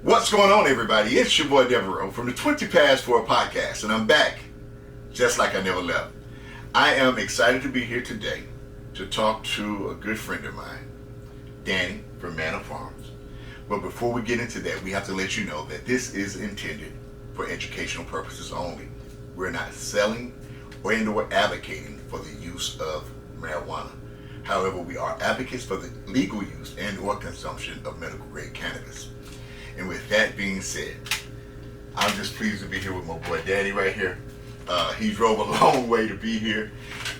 What's going on, everybody? It's your boy Devereaux from the 20 Past 4 podcast, and I'm back just like I never left. I am excited to be here today to talk to a good friend of mine, Danny from Manna Farms. But before we get into that, we have to let you know that this is intended for educational purposes only. We're not selling or advocating for the use of marijuana. However, we are advocates for the legal use and or consumption of medical grade cannabis. And with that being said, I'm just pleased to be here with my boy Danny right here. He drove a long way to be here,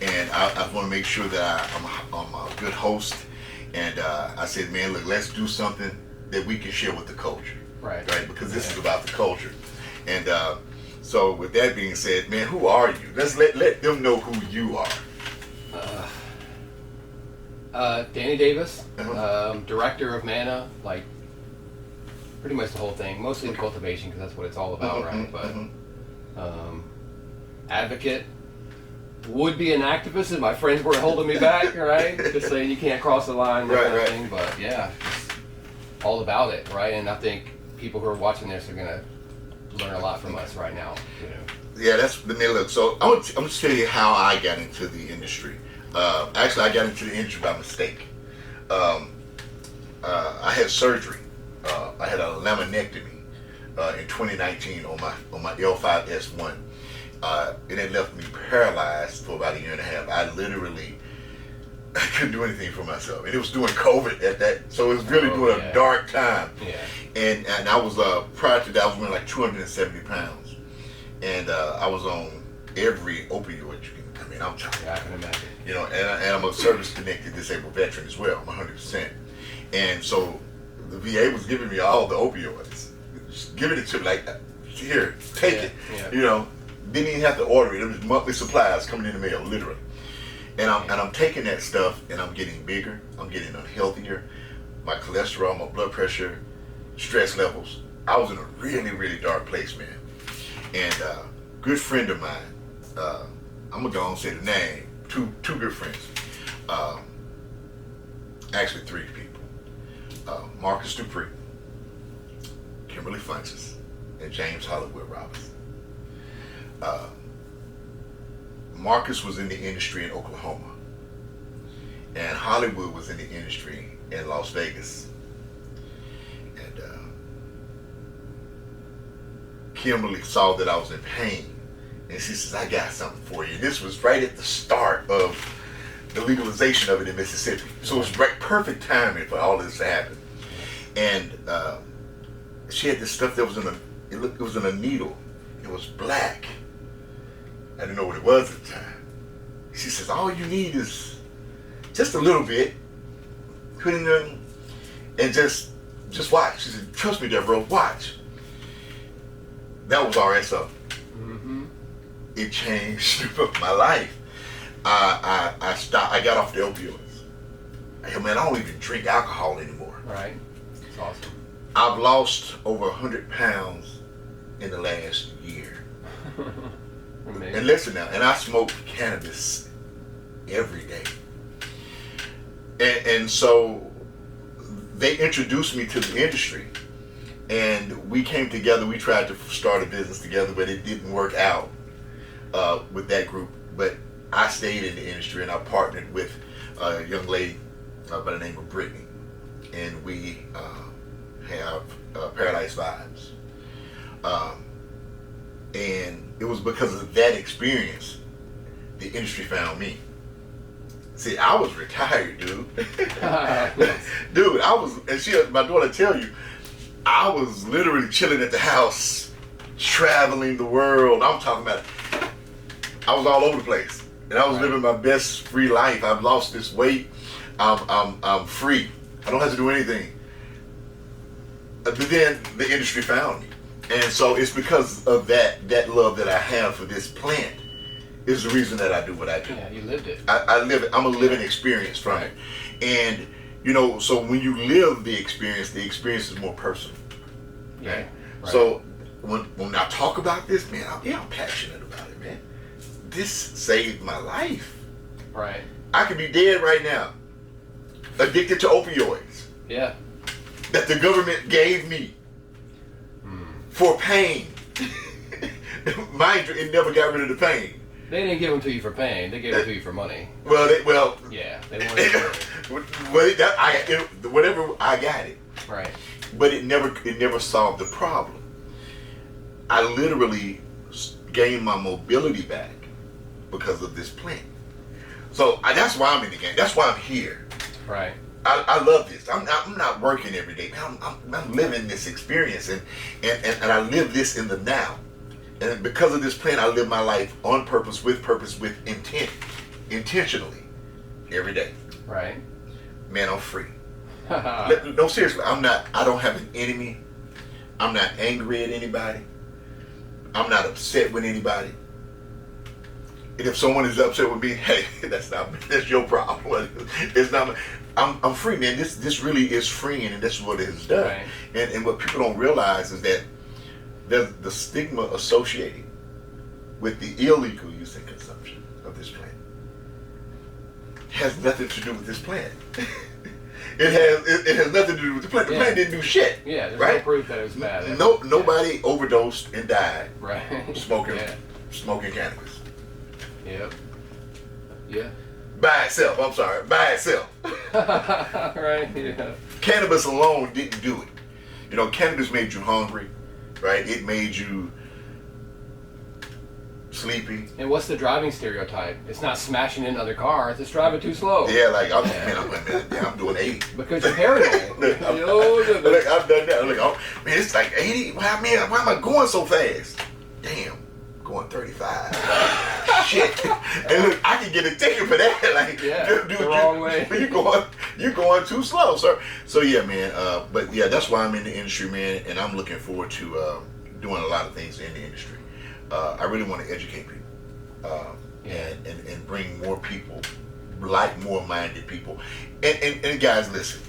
and I want to make sure that I'm a good host. And I said, man, look, let's do something that we can share with the culture, right? Because this is about the culture. And so with that being said, man, who are you? Let's let them know who you are. Danny Davis, director of Manna, like pretty much the whole thing, mostly the cultivation because that's what it's all about, right? But advocate, would be an activist if my friends were holding me back, right? Just saying you can't cross the line, that kind of thing. But yeah, just all about it, right? And I think people who are watching this are gonna learn a lot from us right now. You know? Yeah, that's the main look. So I'm gonna tell you how I got into the industry. Actually, I got into the industry by mistake. I had surgery. I had a laminectomy in 2019 on my L5S1. And it left me paralyzed for about a year and a half. I couldn't do anything for myself. And it was during COVID at that, so it was really during a dark time. Yeah. And I was, prior to that, I was weighing like 270 pounds. And I was on every opioid you can, I'm talking. Yeah, I can imagine. You know, and I'm a service-connected disabled veteran as well. I'm 100%. And so the VA was giving me all the opioids. Just giving it to me like, here, take it. Yeah. You know, didn't even have to order it. It was monthly supplies coming in the mail, literally. And I'm taking that stuff and I'm getting bigger. I'm getting unhealthier. My cholesterol, my blood pressure, stress levels. I was in a really, really dark place, man. And good friend of mine, I'm gonna go and say the name. Two good friends. Actually, three people. Marcus Dupree, Kimberly Funches, and James Hollywood Robinson. Marcus was in the industry in Oklahoma, and Hollywood was in the industry in Las Vegas. And Kimberly saw that I was in pain, and she says, I got something for you. And this was right at the start of the legalization of it in Mississippi. So it was perfect timing for all this to happen. And she had this stuff that was it was in a needle. It was black. I didn't know what it was at the time. She says, all you need is just a little bit. Put it in and just watch. She said, trust me, Devereaux, watch. That was RSO. It changed my life. I stopped. I got off the opioids. Hey, man, I don't even drink alcohol anymore. Right. It's awesome. I've lost over 100 pounds in the last year. Amazing. And listen now, and I smoke cannabis every day. And so they introduced me to the industry, and we came together. We tried to start a business together, but it didn't work out with that group. But I stayed in the industry, and I partnered with a young lady by the name of Brittany, and we have Paradise Vibes. And it was because of that experience the industry found me. See, I was retired, dude. Dude, I was, and my daughter tell you, I was literally chilling at the house, traveling the world. I'm talking about, I was all over the place, and I was living my best free life. I've lost this weight. I'm free. I don't have to do anything. But then the industry found me. And so it's because of that love that I have for this plant is the reason that I do what I do. Yeah, you lived it. I live it. I'm a living experience from it. And, you know, so when you live the experience is more personal. Yeah. Right? So when I talk about this, man, I'm passionate about it, man. This saved my life. Right. I could be dead right now, addicted to opioids. Yeah. That the government gave me. for pain. Mind you, it never got rid of the pain. They didn't give them to you for pain. They gave them to you for money. Yeah, they wanted whatever, I got it. Right. But it never solved the problem. I literally gained my mobility back because of this plant. So that's why I'm in the game. That's why I'm here. Right. I love this. I'm not working every day. I'm living this experience, and I live this in the now. And because of this plan, I live my life on purpose, with intent, intentionally, every day. Right. Man, I'm free. No, seriously, I don't have an enemy. I'm not angry at anybody. I'm not upset with anybody. And if someone is upset with me, hey, that's your problem. It's not. I'm free, man. This really is freeing, and this is what it has done. Right. And what people don't realize is that there's the stigma associated with the illegal use and consumption of this plant. It has nothing to do with this plant. It has nothing to do with the plant. The plant didn't do shit. Yeah, there's right? no proof that it was bad. Nobody overdosed and died. Right. Smoking cannabis. Yep. Yeah. By itself. I'm sorry. By itself. Right. Yeah. Cannabis alone didn't do it. Cannabis made you hungry, right? It made you sleepy. And what's the driving stereotype? It's not smashing into other cars. It's driving too slow. Yeah, like I'm doing 80. Because you're paranoid. I've done that. I'm like, oh man, it's like 80. Why am I going so fast? Damn, going 35. Shit. And look, I can get a ticket for that. Like, the wrong way. You going too slow, sir. So yeah, man. But yeah, that's why I'm in the industry, man, and I'm looking forward to doing a lot of things in the industry. I really want to educate people and bring more people, like more minded people. And guys, listen.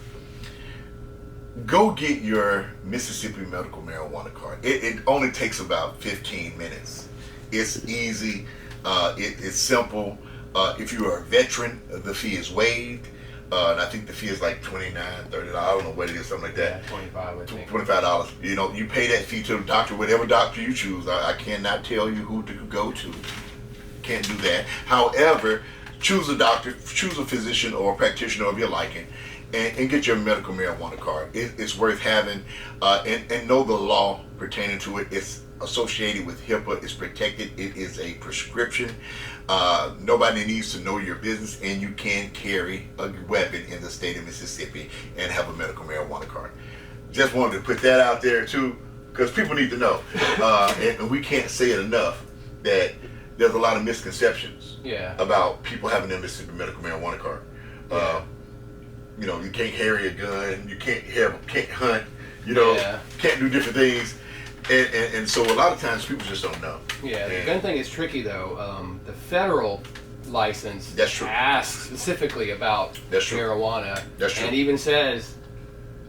Go get your Mississippi medical marijuana card. It only takes about 15 minutes. It's easy. It's simple. If you are a veteran, the fee is waived. And I think the fee is like $29, $30. I don't know what it is, something like that. Yeah, $25, I think. $25. You pay that fee to the doctor, whatever doctor you choose. I cannot tell you who to go to. Can't do that. However, choose a doctor, choose a physician or a practitioner of your liking, and get your medical marijuana card. It's worth having, and know the law pertaining to it. It's associated with HIPAA. It's protected. It is a prescription. Nobody needs to know your business, and you can carry a weapon in the state of Mississippi and have a medical marijuana card. Just wanted to put that out there too, because people need to know, and we can't say it enough that there's a lot of misconceptions about people having a Mississippi medical marijuana card. You can't carry a gun, you can't hunt, can't do different things. And so a lot of times people just don't know. Yeah, the gun thing is tricky though. The federal license asks specifically about marijuana. That's true. And even says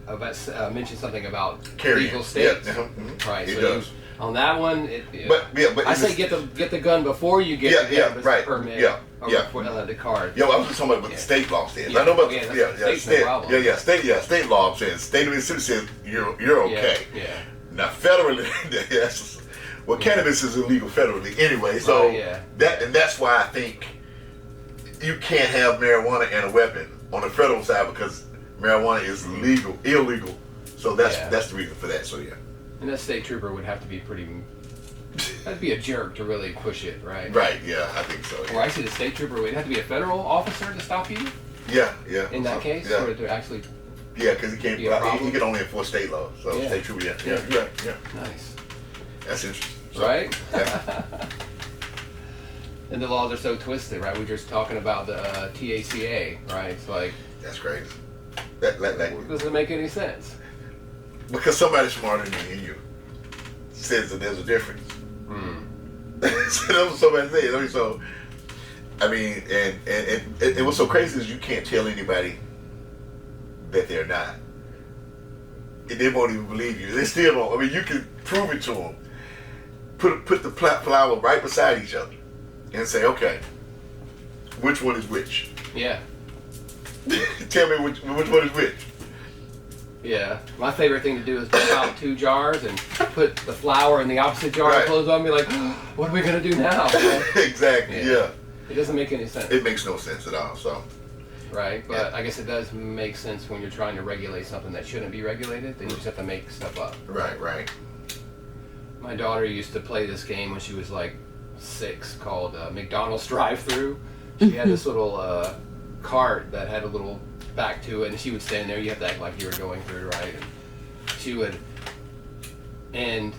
mentions something about carrying legal states. Yeah. Mm-hmm. Right. It so does. On that one, but I say get the gun before you get the cannabis permit. The card. I was just talking about what the state law says. Yeah. I know about state law says state of Mississippi says you're okay. Yeah. Now federally, cannabis is illegal federally anyway. So that's why I think you can't have marijuana and a weapon on the federal side, because marijuana is illegal. So that's the reason for that. So yeah. And that state trooper would have to be that'd be a jerk to really push it, right? Right, yeah, I think so. Yeah. Or I see the state trooper would have to be a federal officer to stop you? Yeah. In that case? Or to actually... Yeah, because he can't. He can only enforce state law. So state trooper, yeah. Nice. That's interesting. So, right? Yeah. And the laws are so twisted, right? We were just talking about the TACA, right? It's like... That's crazy. That doesn't make any sense. Because somebody smarter than me and you says that there's a difference. So that's what somebody said. So, and what's so crazy is you can't tell anybody that they're not. And they won't even believe you. They still won't. You can prove it to them. Put the flower right beside each other and say, okay, which one is which? Yeah. Tell me which one is which. Yeah, my favorite thing to do is pull out 2 jars and put the flower in the opposite jar and close on and be like, what are we going to do now? Exactly, yeah. It doesn't make any sense. It makes no sense at all, so. Right, but I guess it does make sense when you're trying to regulate something that shouldn't be regulated, then you just have to make stuff up. Right. My daughter used to play this game when she was like 6 called McDonald's drive-through. She had this little cart that had a little back to it, and she would stand there. You have to act like you were going through, right? And she would, and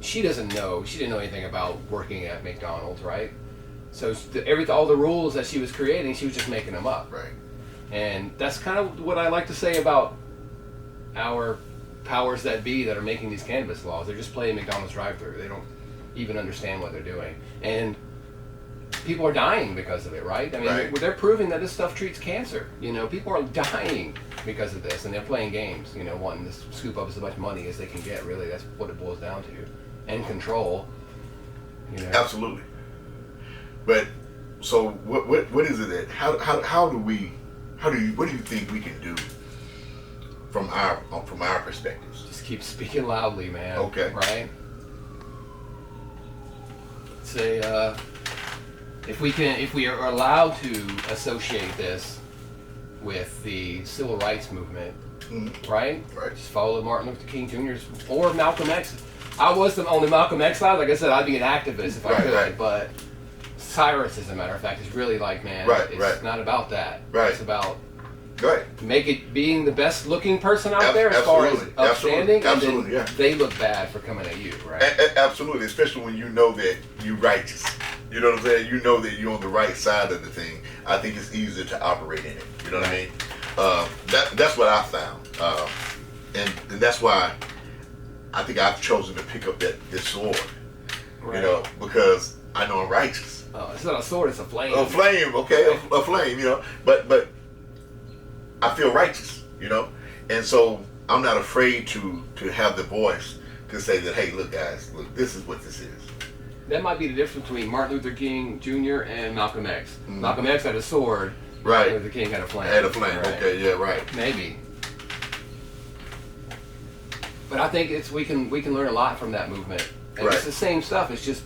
she didn't know anything about working at McDonald's, right? So all the rules that she was creating, she was just making them up. Right. And that's kind of what I like to say about our powers that be that are making these cannabis laws. They're just playing McDonald's drive-through. They don't even understand what they're doing. And people are dying because of it, right? I mean, they're proving that this stuff treats cancer. You know, people are dying because of this, and they're playing games, you know, wanting to scoop up as much money as they can get, really. That's what it boils down to. And control, you know. Absolutely. But, so, what is it that, what do you think we can do from our perspectives? Just keep speaking loudly, man. Okay. Right? Say, if we are allowed to associate this with the civil rights movement, right? Right. Just follow Martin Luther King Jr.'s or Malcolm X. I was on the Malcolm X side. Like I said, I'd be an activist if I could. But Cyrus, as a matter of fact, is really like, man, it's not about that. Right. It's about Right. being the best looking person out there as far as upstanding, absolutely, and then they look bad for coming at you, right? Absolutely, especially when you know that you're righteous. You know what I'm saying? You know that you're on the right side of the thing. I think it's easier to operate in it. You know what I mean? That's what I found, and that's why I think I've chosen to pick up this sword. Right. You know, because I know I'm righteous. Oh, it's not a sword; it's a flame. A flame, okay, a flame. You know, but I feel righteous. You know, and so I'm not afraid to have the voice to say that, hey, look, guys, look, this is what this is. That might be the difference between Martin Luther King Jr. and Malcolm X. Malcolm X had a sword. Right. Martin Luther King had a flame. Had a flame. Right. Okay. Yeah. Right. Maybe. But I think we can learn a lot from that movement. And it's the same stuff. It's just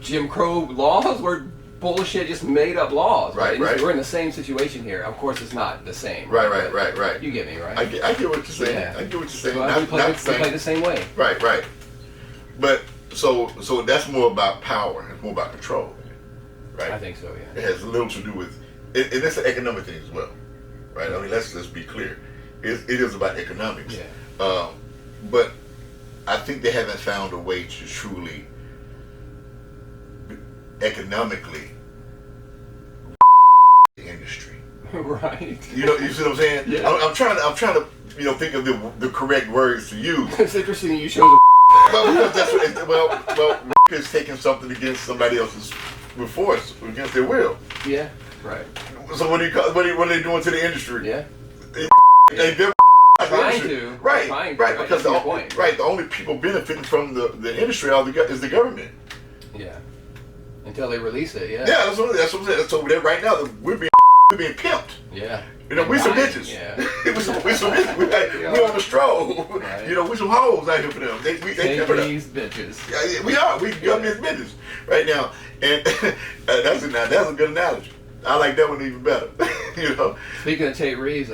Jim Crow laws were bullshit, just made up laws. Right. We're in the same situation here. Of course, it's not the same. Right. You get me, right? I get what you're saying. Yeah. I get what you're saying. Well, we play the same way. Right. But so that's more about power. It's more about control. Right. I think so. Yeah. It has little to do with, and it's an economic thing as well. Right. I mean, let's be clear. It is about economics. Yeah. But I think they haven't found a way to truly economically the industry. Right. You know, you see what I'm saying? Yeah. I'm trying to think of the correct words to use. It's interesting you chose Well, because that's what is taking something against somebody else's force against their will. Yeah. Right. So what are they doing to the industry? Yeah. They're trying to. Right. Because the only people benefiting from the industry is the government. Yeah. Until they release it, yeah. Yeah, that's what I'm saying. So right now we're being pimped. Yeah. You know, we some bitches. Yeah. we some bitches. We on the stroll. Right. You know, we some hoes out here for them. They these bitches. Yeah, we are. We government bitches right now, and that's a good analogy. I like that one even better. You know. Speaking of Tate Reeves,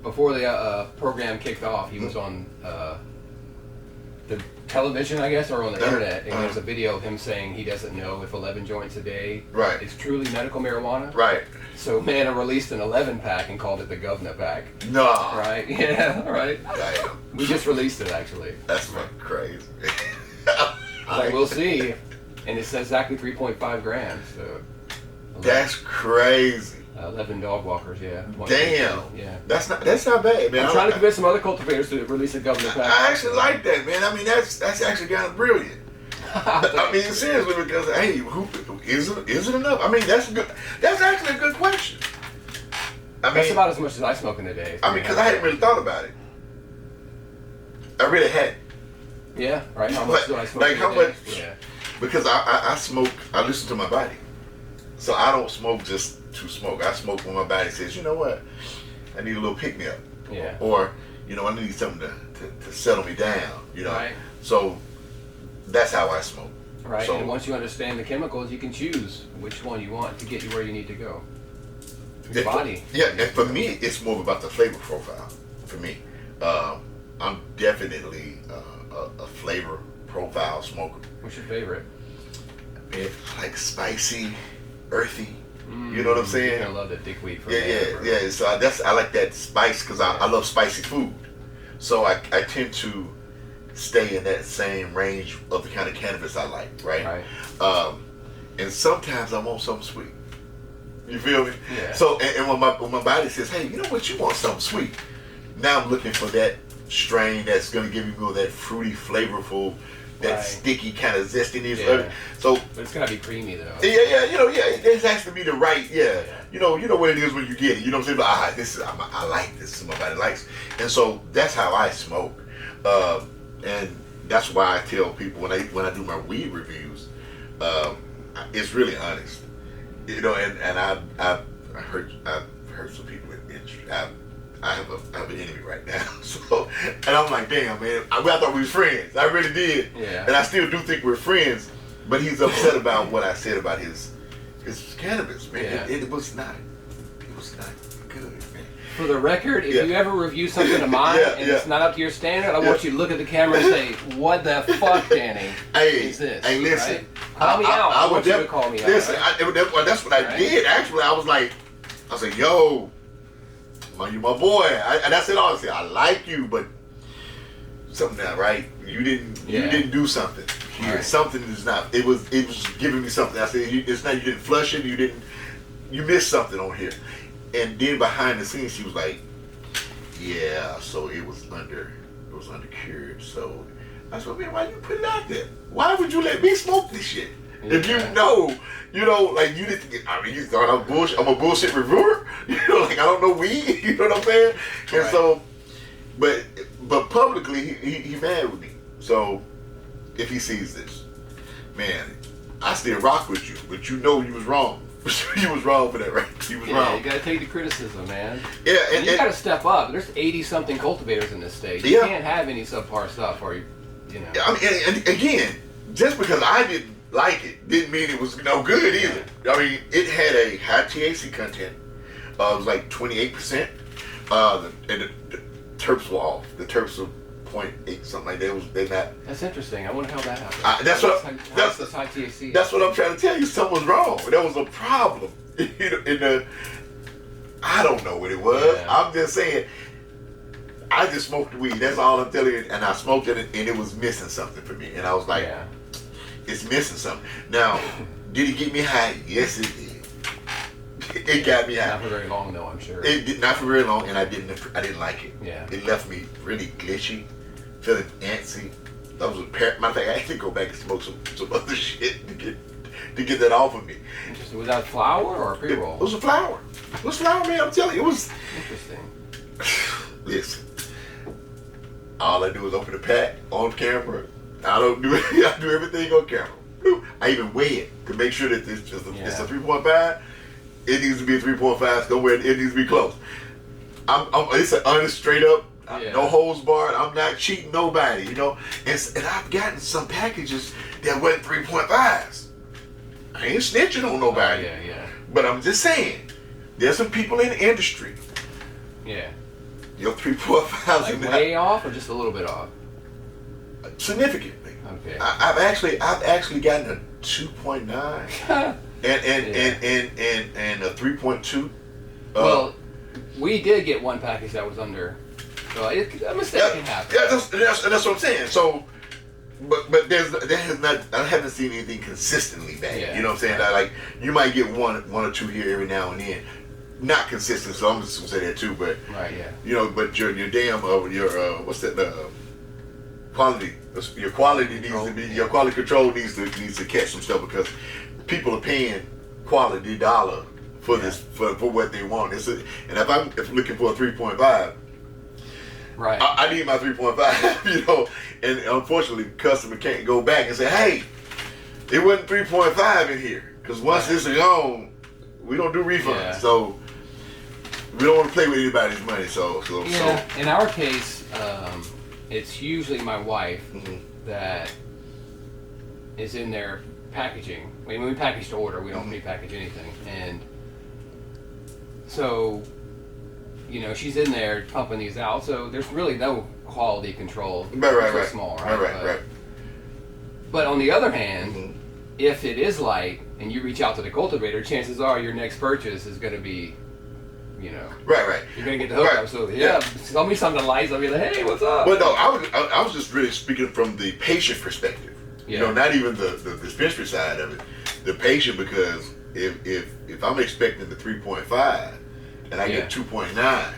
before the program kicked off, he was on the television, I guess, or on the internet, and there's a video of him saying he doesn't know if 11 joints a day is truly medical marijuana. Right. So Manna released an 11 pack and called it the Governor pack. No. Right? Yeah. Right. Damn. We just released it actually. That's fucking crazy. Like we'll see, and it says exactly 3.5 grams. So. 11. That's crazy. 11 dog walkers, yeah. Damn. Yeah. That's not bad, man. I'm trying to convince some other cultivators to release a Governor pack. I actually like that, man. I mean, that's actually kind of brilliant. I mean, seriously, because hey, is it enough? I mean, that's good. That's actually a good question. I mean, that's about as much as I smoke in a day. I mean, because I hadn't really thought about it. I really hadn't. Yeah, right. How much do I smoke? Like how much? Yeah. Because I smoke. I listen to my body, so I don't smoke just to smoke. I smoke when my body says, you know what, I need a little pick me up. Yeah. Or I need something to settle me down. Right. So that's how I smoke. Right. So, and once you understand the chemicals, you can choose which one you want to get you where you need to go. Your body. Yeah, and for me, it's more about the flavor profile. For me, I'm definitely a flavor profile smoker. What's your favorite? It's like spicy, earthy. You know what I'm saying? I love the dickweed. Yeah. So I like that spice because I love spicy food. So I tend to stay in that same range of the kind of cannabis I like, right? And sometimes I want something sweet. You feel me? Yeah. So and when my body says, hey, you know what, you want something sweet. Now I'm looking for that strain that's going to give me more of that fruity, flavorful, that sticky kind of zestiness. Yeah. So, but it's got to be creamy though. Yeah. It has to be the right. Yeah. You know what it is when you get it. You know what I'm saying? But, I like this. My body likes. And so that's how I smoke. And that's why I tell people when I do my weed reviews, it's really honest. And I've heard some people in the industry. I have an enemy right now. So, and I'm like, damn, man. I thought we were friends. I really did. Yeah. And I still do think we're friends. But he's upset about what I said about his cannabis, man. Yeah. It was not good, man. For the record, if you ever review something of mine and it's not up to your standard, I want you to look at the camera and say, "What the fuck, Danny? Is this?" Hey, listen. Right? Call me out. I want you to call me out. Listen, right? that's what I did. Actually, I was like, yo, man, you my boy. And I said honestly, I like you, but something not right. You didn't do something here. Right. Something is not. It was giving me something. I said it's not. You didn't flush it. You missed something on here. And then behind the scenes, she was like, yeah. So it was under cured. So I said, man, why you put it out there? Why would you let me smoke this shit? Yeah. If you know, like you didn't get. I mean, you thought I'm a bullshit reviewer. Like I don't know weed. You know what I'm saying? And so, but publicly he mad with me. So if he sees this, man, I still rock with you, but you was wrong. You was wrong for that, right? You was wrong. You gotta take the criticism, man. Yeah, and you gotta step up. There's 80-something cultivators in this state. You can't have any subpar stuff, or you know. I mean, and again, just because I didn't like it didn't mean it was no good either. I mean, it had a high THC content. It was like 28%. And the terps were off. The terps were 0.8, something like that. They're not. That's interesting. I wonder how that happened. That's high THC. That's what I'm trying to tell you. Something was wrong. There was a problem. I don't know what it was. Yeah. I'm just saying. I just smoked weed. That's all I'm telling you. And I smoked it, and it was missing something for me. And I was like, it's missing something. Now, did it get me high? Yes, it did. It got me high. Not for very long, though. I'm sure. It did not for very long, and I didn't like it. Yeah. It left me really glitchy, feeling antsy. That was matter of fact, I had to go back and smoke some other shit to get that off of me. Interesting. Was that flower or a pre-roll? It was a flower. It was flower, man. I'm telling you, it was. Interesting. Listen, all I do is open the pack on camera. I don't do it. I do everything on camera. I even weigh it to make sure that it's a 3.5. It needs to be a 3.5. Somewhere it needs to be close. It's an honest, straight up, no holds barred. I'm not cheating nobody, And I've gotten some packages that went 3.5s. I ain't snitching on nobody. But I'm just saying, there's some people in the industry. Yeah. Your 3.5s like way off or just a little bit off? Significantly. Okay. I've actually gotten a 2.9. And a 3.2. Well, we did get one package that was under. So a mistake can happen. Yeah, that's what I'm saying. So, but I haven't seen anything consistently bad. Yeah. You know what I'm saying? Like you might get one or two here every now and then, not consistent. So I'm just gonna say that too. But but your damn what's that quality? Your quality needs to be your quality control needs to catch some stuff because people are paying quality dollar for this for what they want. And if I'm looking for a 3.5, I need my 3.5. And unfortunately, the customer can't go back and say, "Hey, it wasn't 3.5 in here," because once this is gone, we don't do refunds. So we don't want to play with anybody's money. So in our case, it's usually my wife that is in there packaging. I mean, when we package to order, we don't pre-package anything, and so she's in there pumping these out. So there's really no quality control. Right. Small, Right. But on the other hand, if it is light and you reach out to the cultivator, chances are your next purchase is going to be, right. You're going to get the hookup. So tell me something light. I'll be like, hey, what's up? Well, no, I was just really speaking from the patient perspective. Not even the dispensary side of it. The patient, because if I'm expecting the 3.5 and I get 2.9.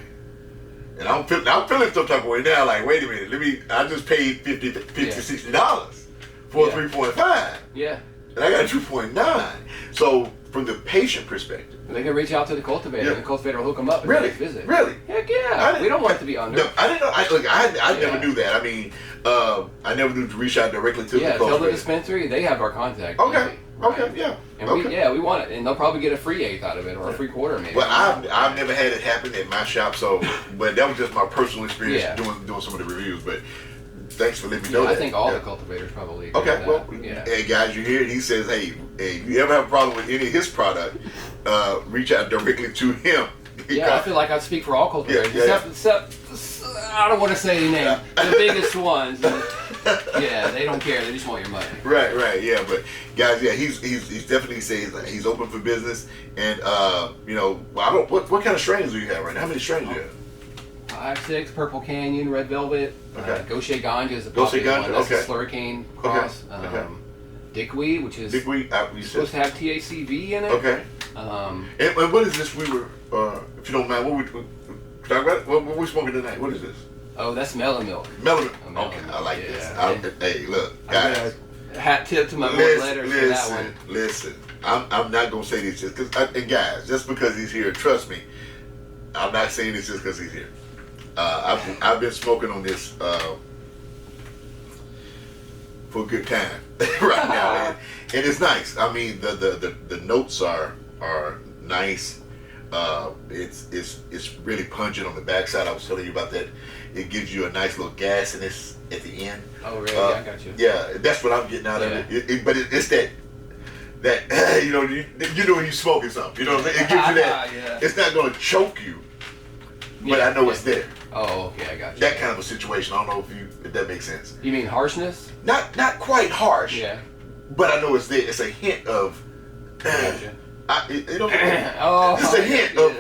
And I'm feeling some type of way now, like, wait a minute, I just paid $50, $60 for a 3.5. Yeah. And I got a 2.9. So, from the patient perspective. They can reach out to the cultivator, and the cultivator will hook them up and really? Visit. Really? Heck yeah. We don't want it to be under. No, I didn't know. I never knew that. I mean, I never knew to reach out directly to the cultivator. Tell the dispensary, they have our contact. Okay. Right? Okay, yeah. And we want it, and they'll probably get a free eighth out of it, or a free quarter maybe. Well, I've never had it happen at my shop, but that was just my personal experience doing some of the reviews. But thanks for letting me know that. I think all the cultivators probably agree okay, with well, that. Hey guys, you hear it. He says, hey, if you ever have a problem with any of his product, reach out directly to him. I feel like I speak for all cultivators, except I don't want to say any name. The biggest ones, they don't care. They just want your money. Right, yeah. But guys, he's definitely saying he's open for business, and what kind of strains do you have right now? How many strains do you have? 5, 6, Purple Canyon, Red Velvet, Gaucher Ganja is a Gaucher popular one. That's okay. a slurricane cross. Dickweed, which is supposed to have THCV in it. Okay. And what is this? We were, if you don't mind, what we talk about? What we smoking tonight? What is this? Oh, that's melon milk. Melon. Okay, I like this. Hey, look, guys. Hat tip to my boy letters for that one. Listen, I'm not gonna say this just because. And guys, just because he's here, trust me, I'm not saying this just because he's here. I've been smoking on this for a good time right now, and it's nice. I mean, the notes are nice. It's really pungent on the backside. I was telling you about that. It gives you a nice little gasiness at the end. Oh, really? I got you. Yeah, that's what I'm getting out of it. But it's that you know when you smoking something. You know what I'm saying? It gives you that. It's not going to choke you, but I know it's there. Oh, okay, I got you. That kind of a situation. I don't know if that makes sense. You mean harshness? Not quite harsh. Yeah. But I know it's there. It's a hint of. Gotcha. It's a hint of.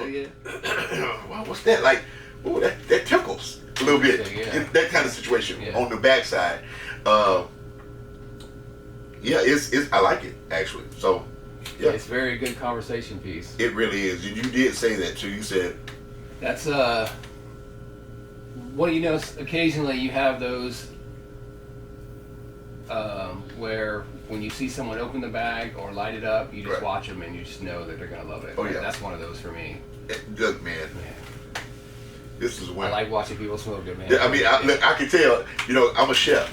Well, what's that like? Oh, that tickles a little bit. That kind of situation on the backside. It's I like it actually. So. Yeah. It's a very good conversation piece. It really is. You did say that too. You said. That's occasionally you have those where when you see someone open the bag or light it up, you just watch them and you just know that they're gonna love it. Oh yeah, that's one of those for me. Look, man, this is when I like watching people smoke it, man. I mean, I can tell. I'm a chef,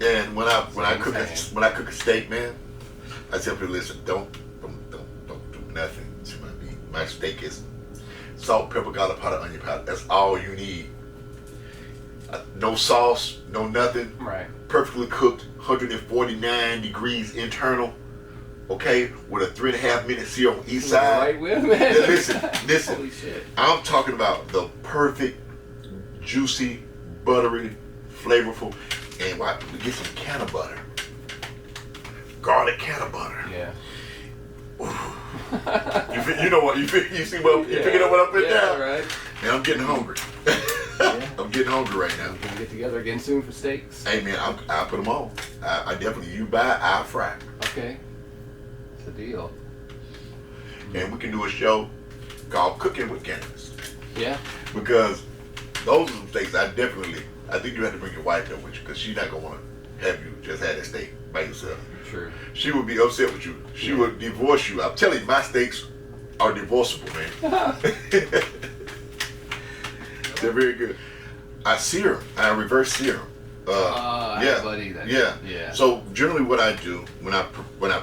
and when I cook a steak, man, I tell people, listen, don't do nothing to my meat. My steak is salt, pepper, garlic powder, onion powder. That's all you need. No sauce, no nothing. Right. Perfectly cooked, 149 degrees internal. Okay, with a 3.5 minute sear on each side. Right with man. Listen. Holy shit. I'm talking about the perfect, juicy, buttery, flavorful, and we get some can of butter, garlic can of butter. Yeah. You know what? You see what? You picking up what I'm putting down? Right. Man, I'm getting hungry. I'm getting hungry right now. We're gonna get together again soon for steaks. Hey man, I'll put them on. I definitely, you buy, I'll fry. Okay. It's a deal. And we can do a show called Cooking with Cannabis. Yeah. Because those are some steaks I think you have to bring your wife there with you because she's not going to want to have you just have that steak by yourself. True. She would be upset with you. She would divorce you. I'm telling you, my steaks are divorceable, man. They're very good. I sear them. I reverse sear them. I have a buddy that. Yeah. So generally, what I do when I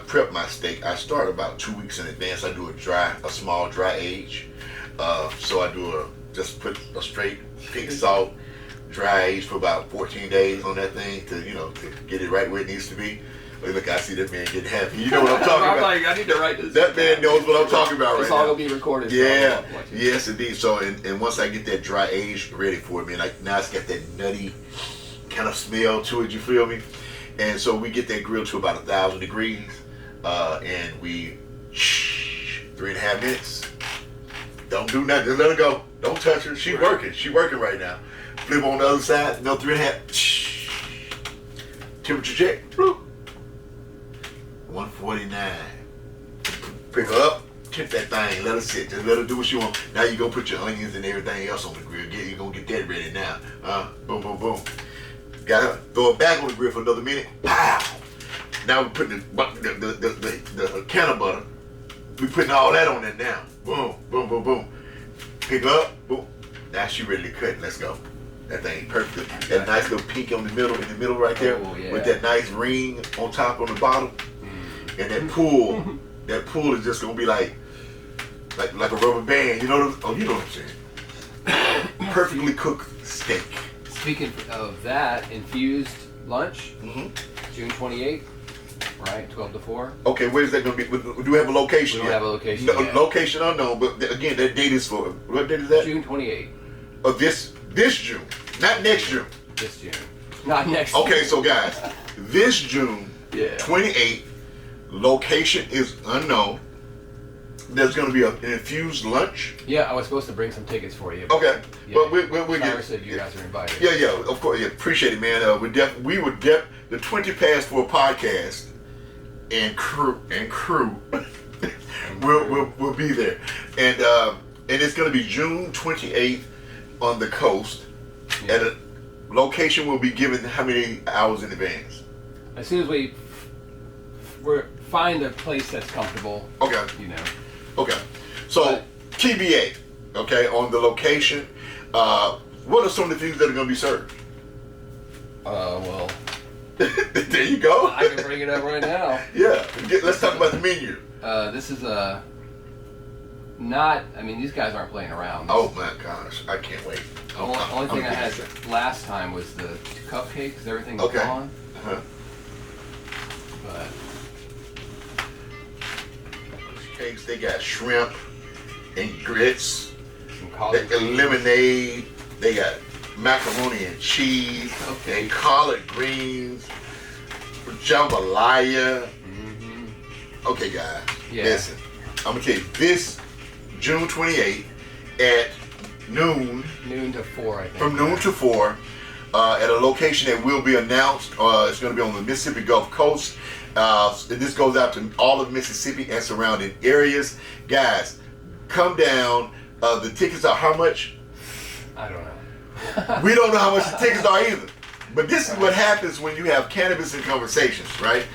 prep my steak, I start about 2 weeks in advance. I do a small dry age. So I just put a straight pink salt, dry age for about 14 days on that thing to get it right where it needs to be. But look, I see that man getting happy. You know what I'm talking about? Like, I need to write this. That man knows what I'm talking about right now. It's all gonna be recorded. Yeah, yes indeed. So and once I get that dry age ready for it, man, like now it's got that nutty kind of smell to it. You feel me? And so we get that grill to about 1,000 degrees, and we 3.5 minutes. Don't do nothing. Just let her go. Don't touch her. She working. She working right now. Flip on the other side. No 3.5. Temperature check. 149. Pick her up. Tip that thing. Let her sit. Just let her do what she want. Now you go put your onions and everything else on the grill. You gonna get that ready now. Boom, boom, boom. Got her. Throw it back on the grill for another minute. Pow. Now we're putting the can of butter. We're putting all that on there now. Boom, boom, boom, boom. Pick her up. Boom. Now she ready to cut. Let's go. That thing perfect. That nice little pink in the middle right there, with that nice ring on top on the bottom, and that pool. That pool is just gonna be like a rubber band. You know what I'm saying? Perfectly cooked steak. Speaking of that, infused lunch, June 28th, right? 12 to 4. Okay, where's that gonna be? Do we have a location? We don't have a location. No, location unknown, but again, that date is for what date is that? June 28th. Of this June, not next June. This June, not next. Okay, June. so guys, this June 28th, location is unknown. There's going to be an infused lunch. Yeah, I was supposed to bring some tickets for you. Okay, yeah, but we'll get. Said you guys are invited. Yeah, of course. Yeah, appreciate it, man. We would the 20 past 4 podcast and crew we'll be there, and it's going to be June 28th on the coast at a location. Will be given how many hours in advance? As soon as we find a place that's comfortable. Okay. Okay. So TBA. Okay, on the location. What are some of the things that are going to be served? Well. There you go. I can bring it up right now. Yeah. Let's talk about the menu. This is I mean, these guys aren't playing around. Oh my gosh, I can't wait. Only thing I had last time was the cupcakes. Everything was gone. But cakes, they got shrimp and grits, collard lemonade. They got macaroni and cheese and collard greens, jambalaya. Okay, guys, listen. I'm gonna tell you this June 28th at noon to 4, I think. From noon to 4, at a location that will be announced. It's going to be on the Mississippi Gulf Coast. This goes out to all of Mississippi and surrounding areas. Guys, come down. The tickets are how much? I don't know. We don't know how much the tickets are either. But this is what happens when you have cannabis in conversations, right?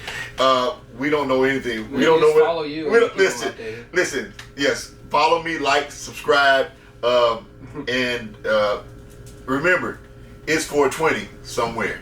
We don't know anything. We don't know what. Follow you. Listen. Yes, follow me, like, subscribe, and remember, it's 420 somewhere.